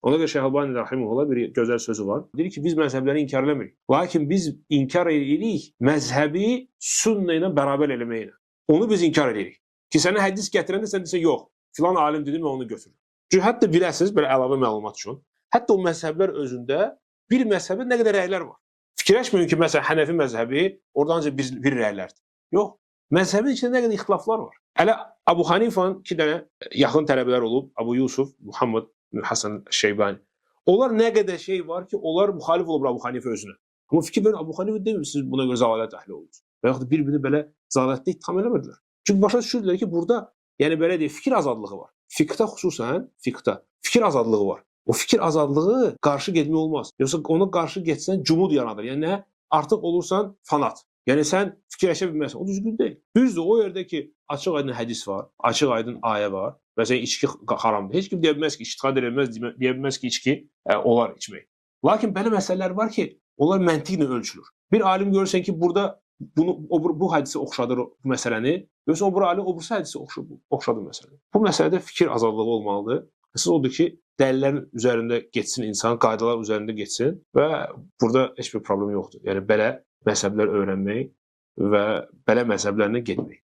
Ona görə Şeyx Albani rahimehullah bir gözəl sözü var. Deyir ki, biz məzhəbləri inkar eləmirik. Lakin biz inkar edirik məzhəbi sünnə ilə bərabər eləməklə. Onu biz inkar edirik. Ki sənə hədis gətirəndə sən desən yox, filan alim dedi və onu götürür. Çünki hətta biləsiniz belə əlavə məlumat üçün. Hətta o məzhəblər özündə bir məzhəbə nə qədər rəylər var. Fikirləşməyin ki, məsələn, Hənəfi məzhəbi oradan bir rəylərdir. Yox, məzhəbin içində nə qədər ixtilaflar var. Hələ Abu Hanifa'nın 2 dənə yaxın tələbələr olub, Abu Yusuf, Muhammed Hasan Şeybani. Onlar nə qədər şey var ki, onlar müxalif olub Abu Hanifa özünə. Amma fikir verin, Abu Hanifa demirsiniz buna görə zəlalət əhli olursunuz. Və yaxud da bir-birini belə zəlalətdə ittiham eləmirdilər. Çünki başa düşürdülər ki, burada yəni belə deyək, fikir azadlığı var. Fiqhdə xüsusən, fiqhdə fikir azadlığı var. O fikir azadlığı qarşı getmək olmaz. Yoxsa ona qarşı getsən cumud yaradır. Yəni nə? Artıq olursan fanat. Yəni sən fikirləşə bilməzsən. O düzgün deyil. Düzdür, o yerdə ki, açıq aydın hədis var, açıq aydın ayə var. Məsələn, içki haramdır. Heç kim deyə bilməz ki, iştihad edilməz, deyə bilməz ki, içki olar içmək. Lakin belə məsələlər var ki, onlar məntiqlə ölçülür. Bir alim görürsən ki, burada bu hədisi oxşadır bu məsələni, yoxsa o alim o hədisi oxşadır məsələni. Bu məsələdə fikir azadlığı olmalıdır. Əsas odur ki, dəlillərin üzərində getsin insan, qaydalar üzərində getsin və burada heç bir problem yoxdur. Yəni belə məzhəblər öyrənmək və belə məzhəblərlə getmək.